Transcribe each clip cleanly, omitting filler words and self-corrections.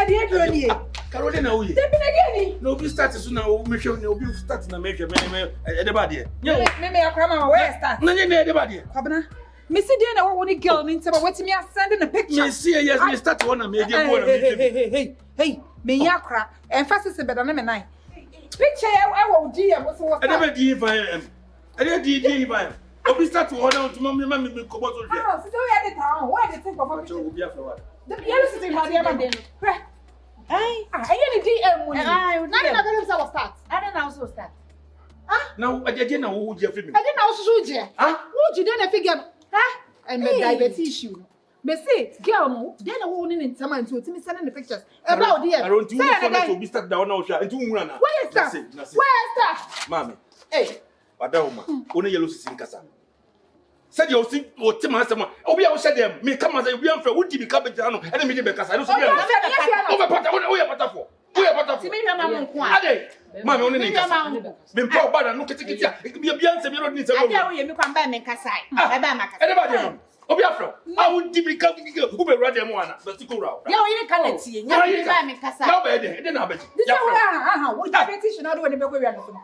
dear Johnny. Carolina, we. No, we start as soon as we show no be start na major anybody. No, maybe I come where start. No, anybody. Kwabena. Missy Diana, what girl means about what me are sending a picture. Me see, yes, me start one and maybe hey, me yakra, emphasis better than nine. Picture, I will dear, what's what I never did if I am. I didn't if I am. We start to order to mommy, mammy, me come out of here. Oh, so we had the town. Why the think of what you will be after what? The yellow city had the other day. I get a DM when I was start. I didn't also start. Now, I didn't know who you film. I didn't also do it. Would you then figure? And the diabetes issue. Me say, girl, no, then a woman in someone to me sending the pictures. About dear. I don't think to be stuck down now. I do run. Where is that? Where is that? Mammy. Hey, Madama, only yellow sin casa. Said you think what Tim has someone. Oh, we all said them. Me come as a young friend. Would you become a piano? And then because I don't see over we are part of me. Mamma, only been poor bad and look at it. It could be a Beyonce. You don't need to come back and Casai. Everybody, Obiafro, I would become who will rather one. But to go out. You can't see. No, you can't Casai. No, I didn't have it. What petition? I don't know where I'm going.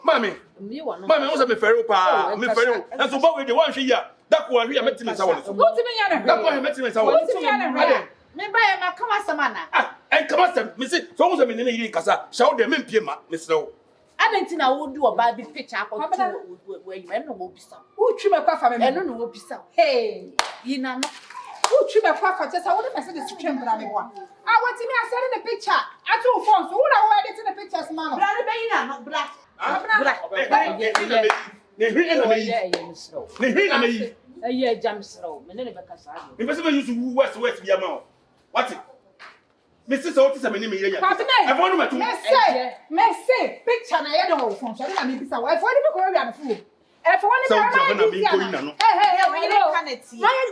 Mammy, was a Ferro, me Ferro, and so what with the one here. That one here met him as I want. That one met him as I want. Remember, I come as a man. And come as a Mrs. Thomas, I mean, Casa, shout them in Pima, Miss Lowe. I didn't know I would do a bad picture where you will be some. Who trim a coffee and no will be some. Hey, you know, who trim a coffee just I want to message to trim, but I want. I want to me, I said in the picture. I told Fonso, who I wanted in the pictures, man. What? Mrs. Otis, I mean, I want to say, picture, I don't know. I mean, I want to go around the food. If one is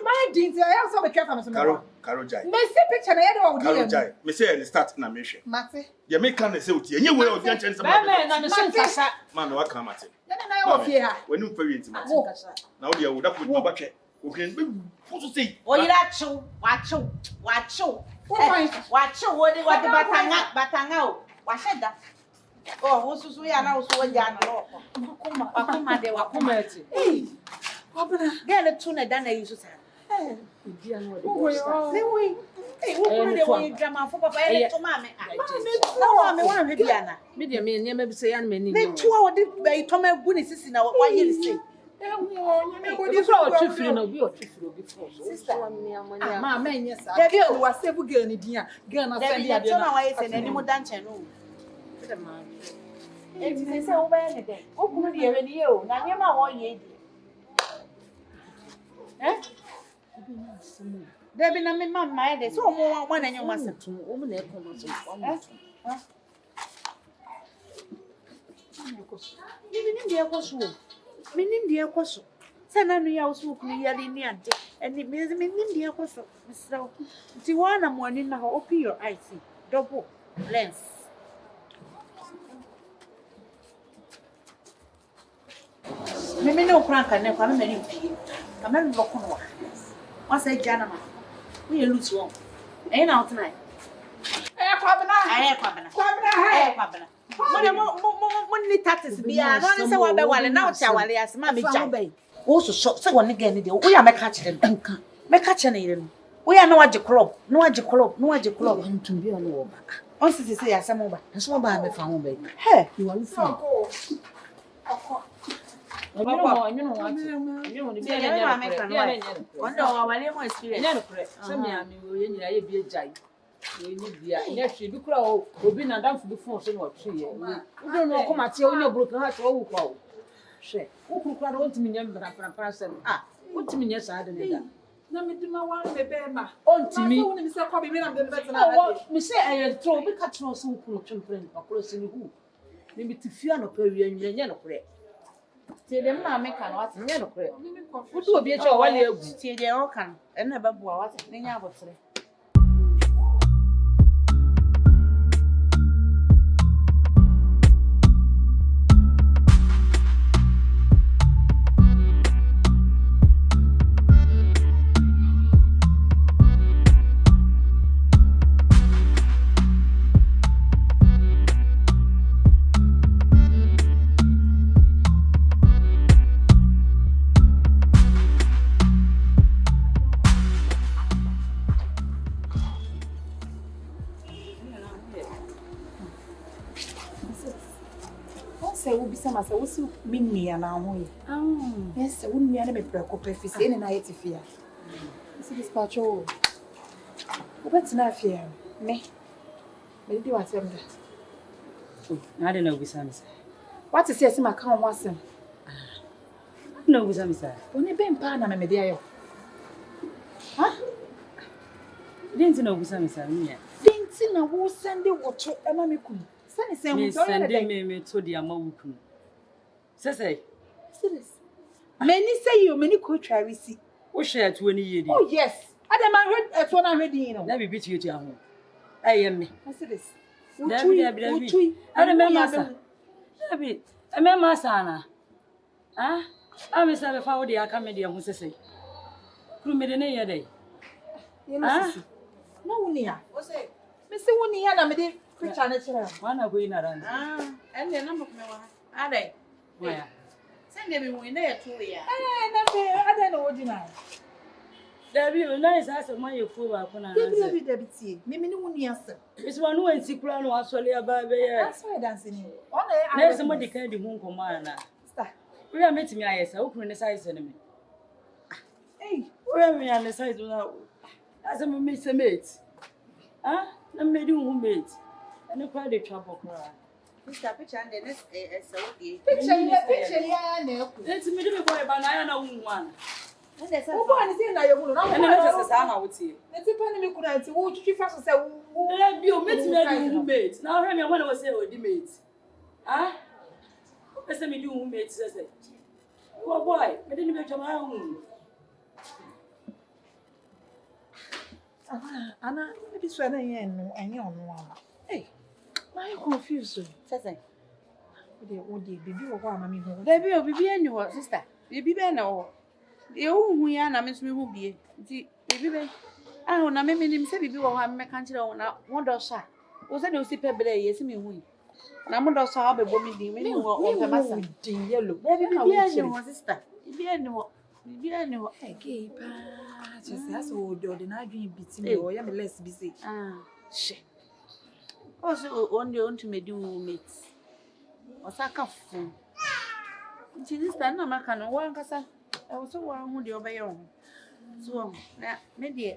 my deans, I also be careful. Carol Jai. May say picture, I don't know. Carol Jai. May say I start in a mission. Matty, you make can say, you will get chance of man, what come at it? Then I will hear when you very intimate. Now you would have put my bucket. Who can be see? Oh, you watch you. Watch you. What the batanga? Watch that. Oh, who's we are now so young? Akuma, they were commercial. Hey, get a tuna than I used to say. Hey, who drama for Papa to Mammy? No, I'm one of Diana. Medium, maybe say, and many 2 hours by Tommy Winnis in our 1 year. What is our children of your children before? Sister, Mamma, yes, I was several girl in India. Girl, I said, any more than channel. If you say over anything, who could hear you? Now, you're my 1 year. Eh? There be no mamma, there's so more one and you must have 2 women. Even India was wool. Mean India was so. Send any else who could hear in the ante, and it means in India was so. So, Tiwana morning now, open your eyes, double lens. Maybe no crank and never come any pee. Come and walk on. What's a gentleman? We lose one. Ain't out tonight. Money taxes be a non so well and now shall I ask Mammy Jabby. Also, so one again, we are catching them. Make catching them. We are no magic club, no magic club, no magic club, and to be on over. Also, to say, some over, and so by me found baby. Hey, you are listening. You know what? You want to be a American. One door, I never experience. Some young will be a giant. We need the actually do crow, we've been done for the phone somewhat 3 years. We don't know how much you broken heart or call. Share. Who can't want me number and person? Ah, what to me, yes, I don't know. No, me do my one, the bear. On to me, Mr. Cobby, I'm the better. What me say I had thrown the cat no so cool children or crossing who. Maybe to Fiano Perry and Yellow Cray. Tell them, I make a lot of Yellow Cray. What will be a joy while you see the Ocan and never what they never say. say will be some as I will see me and now. Yes, I wouldn't be any preoccupation in an IT fear. See this patrol. What's not fear? Me. Maybe do what I'm I don't know, Sam. What is yes, my count was him? No, Sam, sir. Only been pan and media. Huh? Didn't know Sam, sir. Didn't know who send the water, Emma Miku. Send me to the Amawuku. Say, many say you many could try we see. What share 20 years? Oh, yes. I heard at 100. Let me beat you to your home. I am me. I said this. I remember. I remember, Sana. Ah, I miss a found the akabenezercomedy, who says, "Who made a day?" No, near. What's it? Mr. Winnie and I made it. One of we not run. And the number of Aden. Where? Send them in there 2 years. I don't know what you know. There be nice as a man you fool upon a Mimi no one answer. It's one who is sick plan was solely about That's why dancing. There's somebody can do moon command. We are meeting me, I open the size enemy. Hey, where me on the side without as a miss a mate. Ah, I'm made you mate. And a crowded trouble cry. Mr. Pitcher and the next Picture, yeah, no. Let's meet a boy, but I know one. And there's a one is in I would see. Let's see, me could answer. Would you first say, let you meet me, mate. Now, I want to say, oh, the mate. Ah, let's me do mate, says it. Oh, boy, I didn't make my own. Anna, maybe swear and you know. Hey, I'm confused. Says I. Would you be what mammy? Baby, will be any what, sister? Baby, no. The old we are, Miss me will be. Baby, I don't know, maybe him say, baby, or I'm a country on one door, sir. Was I no see pebble, yes, me win. Namundo saw a woman, the many or the master. Yellow, baby, no, sister. Be any what? Be any what? Hey, just as old, or the night dream beats me, or I'm less busy. She. Also, on your own to me do mates. Or sack of food. This time, no, I can't work as I was so one who do obey on. So, now, maybe,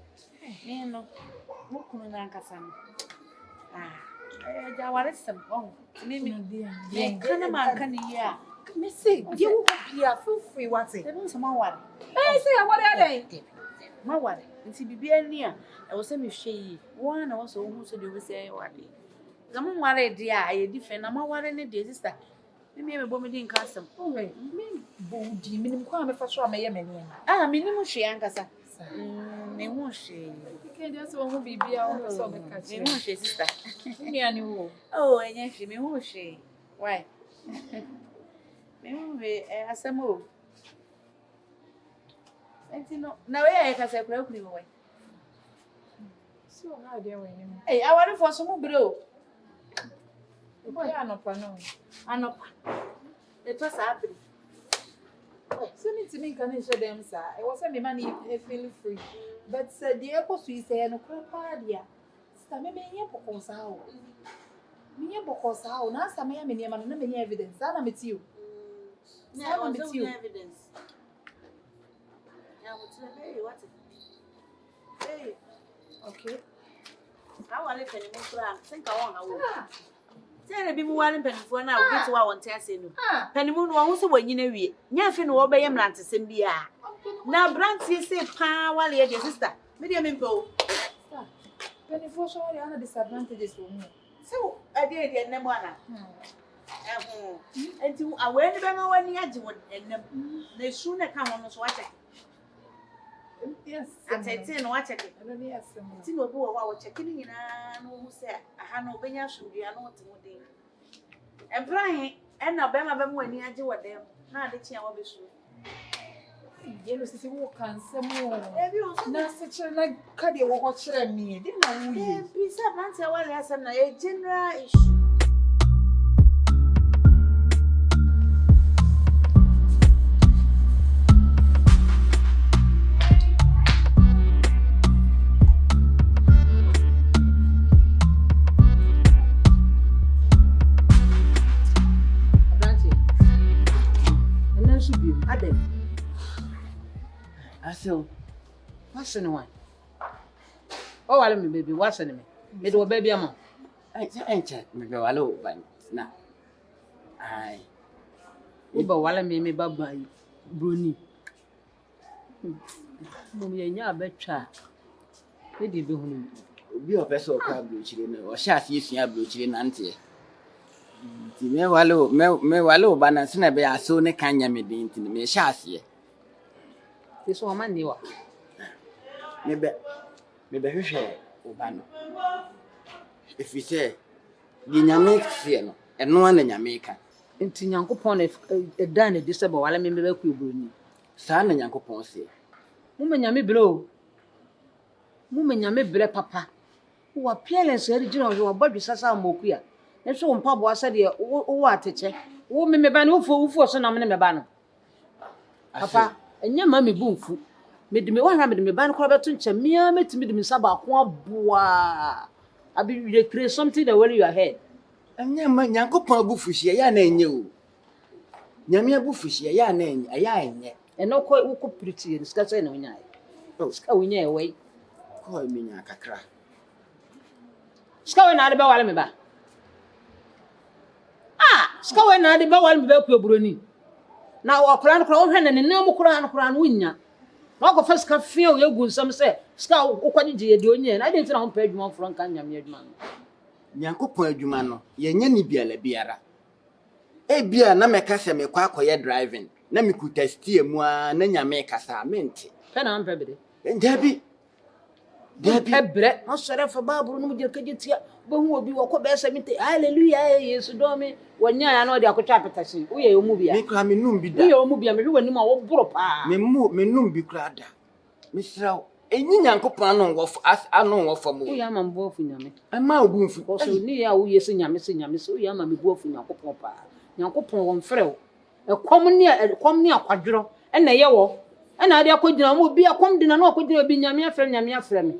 no, what can I cassan? I want some. Oh, maybe, can a man can hear. Missy, you will be a full free what's it? There was some more. I say, what are they? My one, and see, be near. I was semi shady. One also who said you will say, what? Some one idea, I defend. I'm what any day, sister. Maybe a woman didn't cast them. Oh, me, booty, minimum crime for sure, may I minimum she anchors. Me won't she. Okay, that's one who be beyond so much. Me won't she, sister. Me and you. Oh, and yes, me won't she. Why? Me won't be as a move. And you know, now I can say, broken away. So, how dare we? Hey, I want for some bro. Boy, I know, I know. It was happy. So, need to make an issue them, sir. I was a money feeling free. But, sir, the airport we say, no crap, dear. Stammy, me, because how? Me, because how? Now, some may have any evidence. I'm with you. I'm with you. Evidence. What? Hey, okay. I want to think I want to. Tell me, one penny for now, get to our testing. Pennymoon won't say when you know it. Nothing will obey him land to send me. Now, Brancy say, Pa, while your sister, medium info. Penny for sure, the other disadvantages for me. So, I did get them one. And to I went to when you had to, and they sooner come on us watching. Yes, I said, watch it. Yes, Tim will go while checking in. I know who said, I had no Benya should be. I know what to do. And Brian, and now Bema when you do what them. Now the chair will be sure. Yes, it's a walk and some more. Now, such a like Caddy watch me. Didn't know. Please have answer while there's a general issue. Maso. What's the one? Oh, I me baby, what's the name? Me do baby am. I check me go allo ban na. Ai. Uba wala me baba broni. Mo me nya betwa. Me di be hunu. Obi opeso kwa blochire no. O sha afi sua blochire na nte. Ti me walo bana se na be aso ne kanya me din ti me sha afi. Ti so ma ni wa. Me be hwehwe obano. If you say di nyame kse no, eno na nyame ka. Nti Nyankopon e da na disable wala me be ku broni. Sa na Nyankopon se. Mu me nyame bro. Mu me nyame bre papa. Wo appearance eri gina wo bodwe sasa amoku ya. Nso wo mpabo asa de wo ateche. Wo me ba no wo so na me ba no. Papa, enya ma me bunfu. Me de me wa hwa me de me ba no kro beto nche mia metimi de me saba ko aboa. Abi you create something that worry your head. Anya ma Nyankopon abufuhie ya na enye o. Nyame abufuhie ya na enye, aya enye. Eno ko wo ko pretty ska say na wonya. Oh, Ska wonya e wei. ko mi nya kakra. Ska we na de ba wale me ba. Ska we na de ba wale me ba ku obroni. Na wo kora no kora wo hwe na ne nam kora no wonya. Na go first ka fie o yegu nsam se ska wo kwagye ye de onye na de ntina ho pa adwuma fro nka nyame adwuma no. Nyankopon adwuma no ye nya ni biara. E bia na meka se me kwa akoye driving. Na me ku testie mu a na nyame kasa mente. Pe na ampe bede. Dabi. Ebre, no sere fa baburu no je kajetia. Bo hu obi wo ko be se mite. Hallelujah, Yesu do me. Wonya ya no de akotwa petasi. Wo ye omu bia. Me kra me num bi da. Wo ye omu bia me hwe wanim a wo boro pa. Me num bi kra da. Me sraw. Enyi Nyankopon no wo anu wo fam. Wo ya ma mbo afu nyame. Ama obu mfu. Ko so ni ya wo ye se nyame so wo ya ma me bu afu Nyankopon pa. Nyankopon wo mfre wo. Ekom ni akwadworo. Na ye wo. Na ade akodina mo bi akom dina na akodina bi nyame afre me.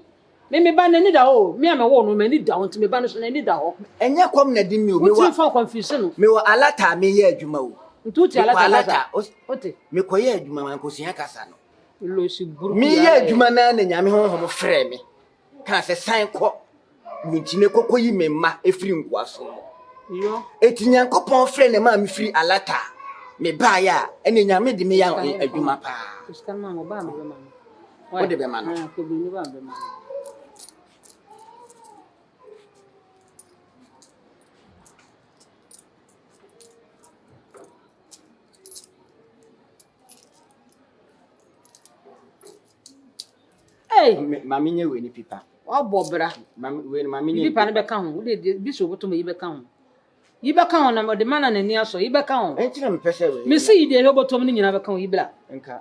Me ba na ni da ho. Me am wo no me ni da ho nti me ba no so na ni da ho. Enye kom na di mi o me wa. Wo fa confusion no. Me wa alata me ye adwuma o. Ntuti alata. Ote. Me koye adwuma man ko sia kasa no. Lo si buru. Me ye adwuma na nyame honhom frɛ me. Ka se san kɔ. Ntine kokoyi me ma efiri nkwaso. Yo. Eti Nyankopon frɛ ne ma me firi alata. Me ba ya ene nyame de me ya adwuma pa. Scan man oba me ma. Wo de be ma no. Ko bi ni ba be ma. Hey, mami nye we ni pipa. O bobra. Mami nye. Pipa ne be ka ho. We de bi so boto me yi be ka ho. Yi be ka ho na de mana na ni aso. Yi be ka ho. Entira me pese we. Me see de boto me ni nyina be ka ho yi bla. Enka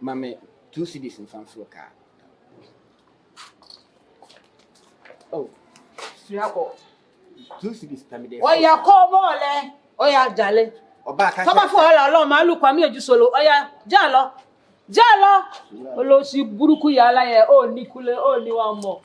mame 2 cedis in fanflo ka. Oh. Siako. 2 cedis pamide. Oya ko bole. Oya jale. Oba ka. Taba fo la lo ma lu kwa mi eju solo. Oya jalo. Olo si buruku ya la ye o ni kule o ni wa mo.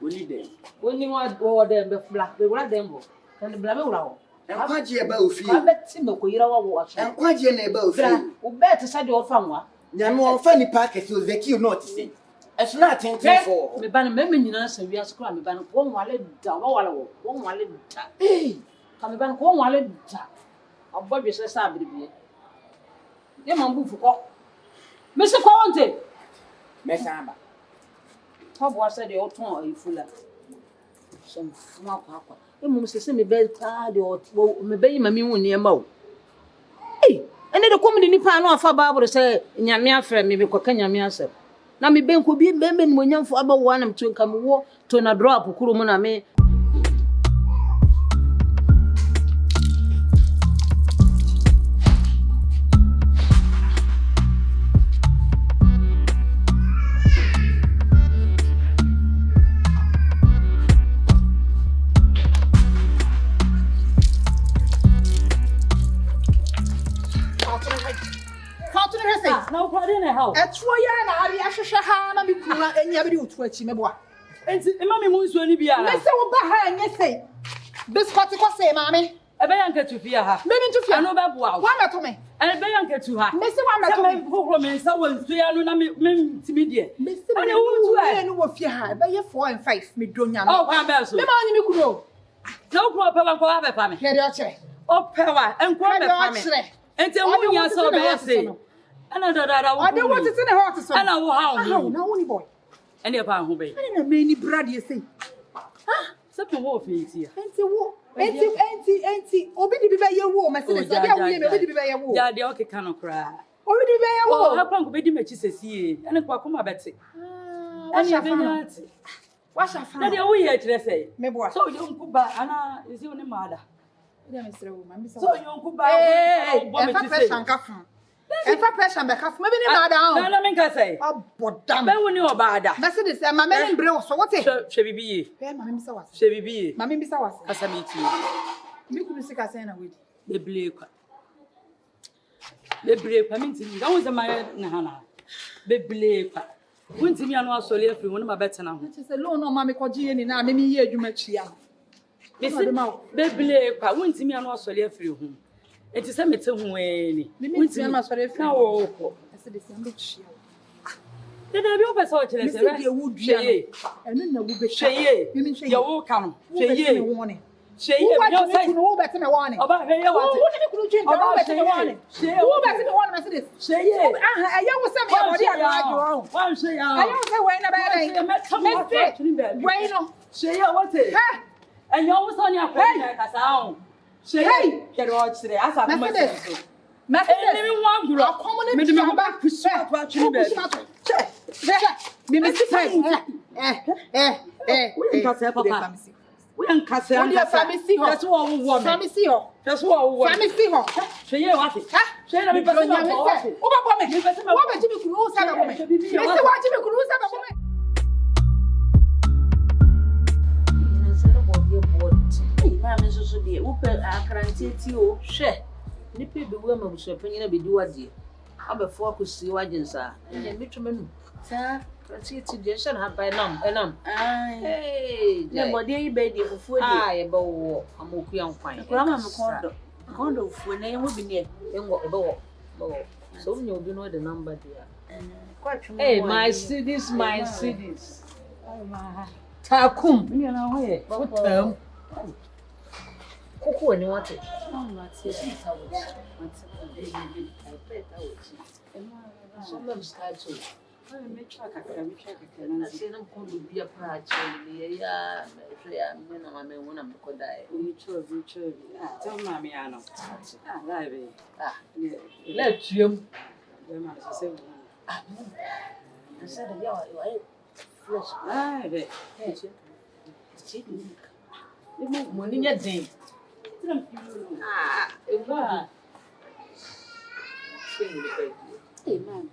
Oni de. Oni wa o de be black be wala dembo. Kan bla be wala o. Enkwaje e ba ofi. Ka beti me ko yira wa wo aso. Enkwaje na e ba ofi. O bet sa de o fa nwa. Nyame won fa ni pa kesi o zeki o not say. Eso na atenten for. Me ba na me nyina sa wi aso kra me ba na ko wale da wa wala wo. Wo wale da. Ka me ba na ko wale da. Obodwe se sa abiribie. Ye mambu fuko. Mr. Conte. Mesamba. How was it your tongue a fuller? Some small papa. You must say me bed card or me bay my mean near mo. Hey, and then the comedy ni pan off a barber say, Yamia friend, me because Yamia said. Now me ben could be bending when young for about 1 and 2 come war to a drop of Kurumana me. Na ukwade na ha. Etuo ya na ari ahwehwe ha na me kuna enya bi utu achi meboa. Enti ema me munsuo ni bia Me se wo ba ha enye sei. Biscuit ko sei maame. Ebe ya nke Dufie ha. Me ni Dufie. Ano be boa. Wa meto me. And be yanke to her. Me se wa me to me me sa won so ya no na me timi de. Me se and who to no wo fie ha be ye 4 and 5 me donya no. Oh, kwa be so. Me ma onyi me kuro. No kuro pe wan ko ha be fa me. Here de o chere. O pe wa en ko be fa me. Enti hu nya so be say. Ana da wo. O de wo tete ne hot so. Ana wo ha wo. Na wo ni boy. Ene pa ho be. Ana na me ni brad ye say. Se pe wo fe ti ya. Enti wo. Enti obi di be ye wo me se de so dia wo ye me obi di be ye wo. Ja de o ke kan kra. Obi di be ye wo. Oh, ha pa ko be di machi sesie. Ene kwa ko ma bete. Wa shafa. Wa shafa. Na de wo ye kire say. Me boa. So you nku ba ana isi oni mada. Dia me sere wo ma mi So you nku ba. Eh, fa pressure nka fun. E fa pressure be ka fun. Me bi ni mada o. Na me nka say. Abodam. Be woni obada. Mercedes ma me ni bre wo so what e? Hwe bibiye. Ma me mi sa wase. Hwe bibiye. Ma me mi sa wase. Asa mi ti. Mi ku bi sika sen na wedi. Beble kwa. Beble kwa mi ntimi. Ga wo ze ma na hana. Beble kwa. Wo ntimi anu asole afiri wo ne ma betena ho. Ti se lo no ma me koji ye ni na me mi ye adwuma chia. Bisi beble kwa wo ntimi anu asole afiri ho. Enti se mete ho eni. Wo ntimi anu asole afiri. Na wo ko. Mercedes am be chia. Dede bi o pese o kire se. Me se de wo dua. Enu na wo be chia. Hweye. Ye wo ka no. Hweye. Hweye bi o say. Wo be te me wone. Oba hweye wa te. Wo ni kunu dwen da wo be te me wone. Wo be te me wone Mercedes. Hweye. Aha, aye wo se me ya body adu wo. Wa hweye. Aye wo se we na ba dai. We no. Hweye what e? Ha. Enyo wo so ni akwa na kasa ho. Hweye. Kere o kire asa ko Mercedes. Mercedes. Emi wan guro. Me de me ba pusu atwa twini be. Me me si time. We nkasa papa. We nkasa. We dey family ho. That's what we want. Family ho. That's what we want. Family ho. Hweye what e? Hweye na me pese na ko what e? Wo ba bo me. Wo be jimi kunu sa ba bo me. Me se wa jimi kunu sa ba bo me. Ma me so de wo pe akrantie ti o hwe nipa bi wo ma buso panyina be di wade abefo akosi wagensa enye mitwemanu sa akrantie ti de hwe na ba enam ai ne bode yi be di fufu de ye be wo amoku yankwan ko ma me kondo fufu na ye ho bi ne engo be wo so mnye obi no de number dia hey my cities takum Me na ho ye. futam koko ni wate so me sky too Me try kakra na. say na ko do bia pra chele ya me ya me na ma me wona me ko dai We try. Ah, tell mama ya no. Ah, live. let tuem Be ma se I said ya fresh Ah, be. money nya den Eba. man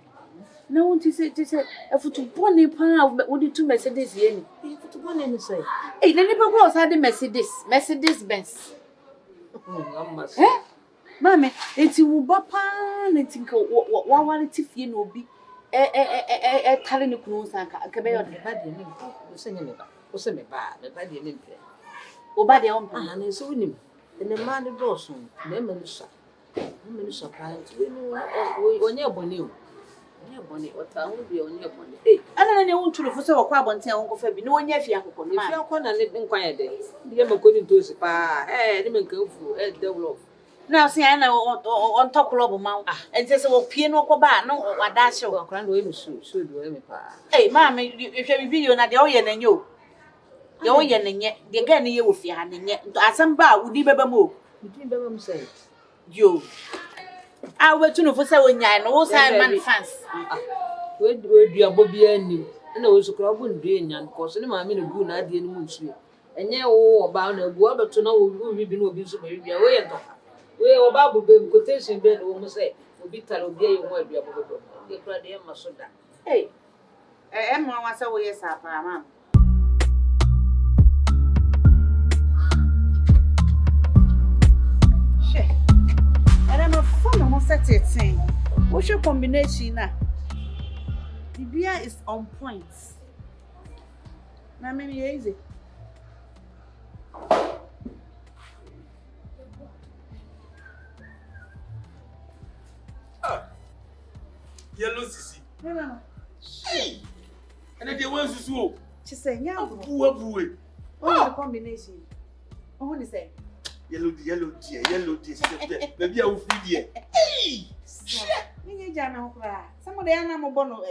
na won't say afutu bone pa wo di tu Mercedes ye ni afutu bone ni say Na nipa ko sa de Mercedes Benz. Mame, enti wo ba pa na enti nka wa wale tifie na obi tale ne kunu sa ka be yo de ba de ne wo se nye me ba wo se me ba de ne mpe wo ba de on pa na so nim ene ma ne do so na me no sa pa enti we onye bone o onye bone o ta ho bi onye bone ana ne wo nturu fo se wo kwa abonten wo kofa bi ne onye afia akoko no ma afia akọ na ne nkwan ye de ye makoni ntosi pa ne me nka fu develop na say na on top club ma and say wo pie no ko ba no wada hye wo akran do emi so do emi pa ma me hwe video na de o ye na nye o de o ye na nye de ga na ye wo fie ha na nye asem ba wudi beba mo wudi beba mo say yo we tu no fo say wo nyan no wo say man fans we duabo bia ni na wo so kra bo ndu enyan ko so ne ma me na gu na ade ni mu nsu enye wo oba na gu abeto na wo wi bi na obi so ba bia wo ye to we oba bu be quotation be no mo say obi tale obi ayi ho aduabo bodo de kra de ma so da mo wa say wo ye sa pa ma she era ma follow mo set it thing what's your combination na the beer is on point na me easy Yellow Cici. No. Hey. And then they want to so. She say nya bro. Boo. Oh, the combination. Oh, he say. Yellow dear. Baby, I will feed you. Hey! Me jana okra. Somebody ana mo bono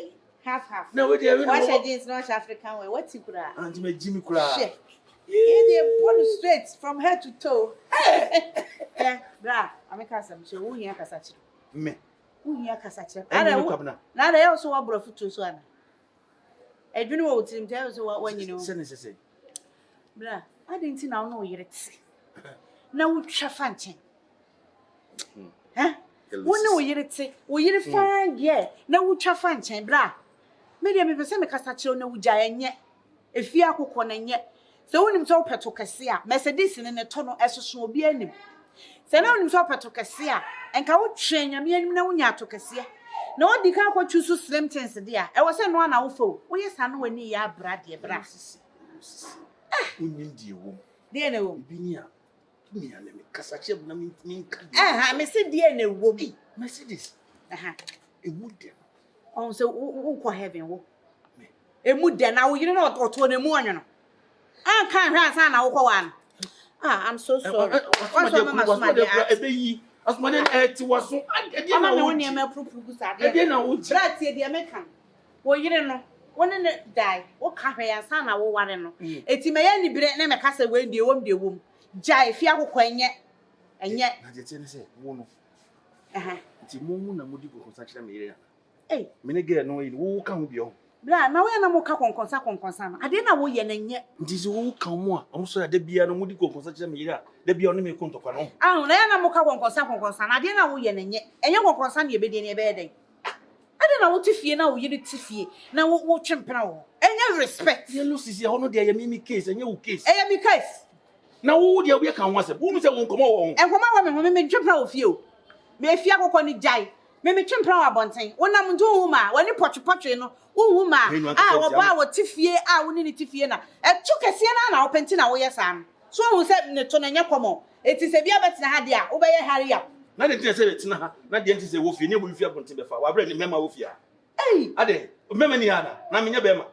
half. No, we dey. Wash jeans no African way. What you kura? Auntie me Jimmy kura. Shit. Yeah, they pull straight from head to toe. Yeah, bra. Ameka sam she wo hia kasa chi. Me. Wo hia kasa chi. Na dey also wa bro futu so ana. Edwini wo tirim tell so wa nyino. Say. Bra, I didn't see now no yireti. Na wo twa fa nchen. Wo na wo yireti, wo yiri fa ye. Na wo twa fa nchen bra. Me dey me pese me kasa chi na wo gya enye. Efi akokɔ na enye. Se wonim so peto kese a Mercedes ne to no esoso obi anim. Se na wonim so peto kese a enka wo twe nyame anim na wonya to kese. Na odi ka akɔtwu so slim things de a. E wo se no ana wo fo. Wo yesa no wani ya bra de bra. Unim die wo. De na wo. Bi ni a. Me ale me kasa che na me me se de na wo bi. Mercedes. Emu de. On se wo ko heaven wo. Emu de na wo yire na oto na emu onyo no. Kan hwa san na wo ko wa no. I'm so sorry. What's mama ebeyi. Asmane ti waso. E de na wo ni ma propose ade. E de na wo ji. Bra tie de me kan. Wo yire no. Wone ne dai. Wo ka hwa ya san na wo ware no. Eti me ya ni bire na me ka se we ndie wom de wom. Jai fi akokɔ enye. Na je tie ne se wo no. Ti mu na mudi ko konsa kira me yire. Me ne ge no yi wo ka ho bi o. Bra na wo ya na mo ka konkonsa no. Ade na wo ye na nye. Nti se wo ka mo a omo so ya da bia no mudi ko konsa kira me yire a. Da bia no me ko ntokwa no. Na ya na mo ka konkonsa na ade na wo ye na nye. Enye konkonsa na ye be de ne be den. Ade na wo tifie na wo yire tifie na wo twempena wo. Enye respect. Yellow Cici ho no de ya me case enye wo case. Enye me case. Na wo de we ka ho asem. Wo mi se wo nkomo wo ho. Enkoma wa me ho me twempena wo fie o. Me fie akokɔ ni jai. Me twempena wo abonten. Wonam nto hu ma, wani potwepotwe no. Wo hu ma. Wo ba wo tifie wo ni tifie na. Etu kese na wo penti na wo yesa. So hu se ne to na nye komo. Eti se bia betina ha de a wo be ye hare ya. Na de ntia se betina ha. Na de ntia se wo fie ne bo fie abonten be fa. Wa bra ni mema wo fie a. Ade, mema ni ha na. Na me nya be ma.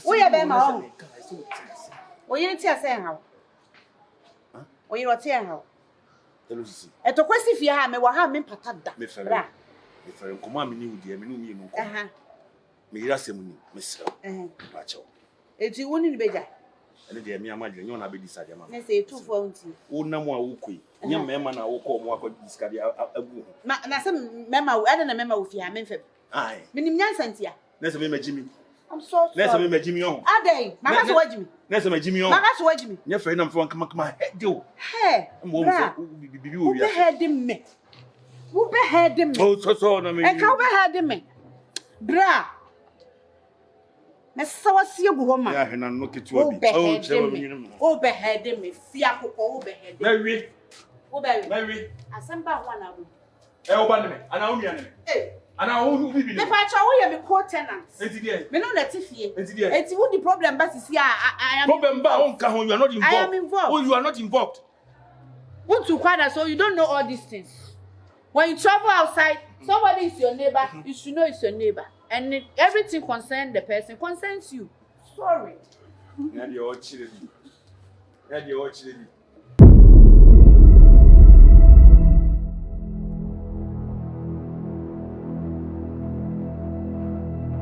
Wo ye be ma wo. Wo ye ntia se ha. Wo ye rote ha. Yellow Cici. Eto kwesi fie ha me wa ha me pata da. Bra. Me fere nkomo a me ni wudi e me no mi no nkomo. Me yira sem ni me sere. Ba chawo. Eti woni ni beja. Ene de me amadwe nyo na be disade ma. Ne se etu fo nti. Wo na mo a wo koi. Nya mema na wo ko mo akọ disade abu. Na se mema wo ade na mema wo fie ha me mfe. Ai. Minim nyansa ntia. Na se me majimi. I'm so sorry. Na se me majimi on. Aden, maka so wajimi. Na se majimi on. Maka so wajimi. Nya fere na mfo kama head o. He. Mo mo bibi wo Wo be head me. Wo be head me. Oh so na me. E ka wo be head me. Bra. Na sawasie gu ho ma. Ya he na no ketu abi. Oh chewa me nyinum. Wo be head me. Fi akokɔ wo be head. Mawi. Wo be wi. Mawi. Asemba ho na wo. Wo ba ne me. Ana wo nua ne me. Ana wo bibi ne. Me pa cha wo ye me co-tenant. Enti die. Me no let fie. Enti die. Enti wo the problem ba sisi I am problem ba on ka ho you are not involved. I am involved. Oh you are not involved. Want to quadra so you don't know all these things. When you travel outside, somebody is your neighbor, you should know it's your neighbor. And everything concerns the person concerns you. Sorry. Na de o chire bi. Na de o chire bi.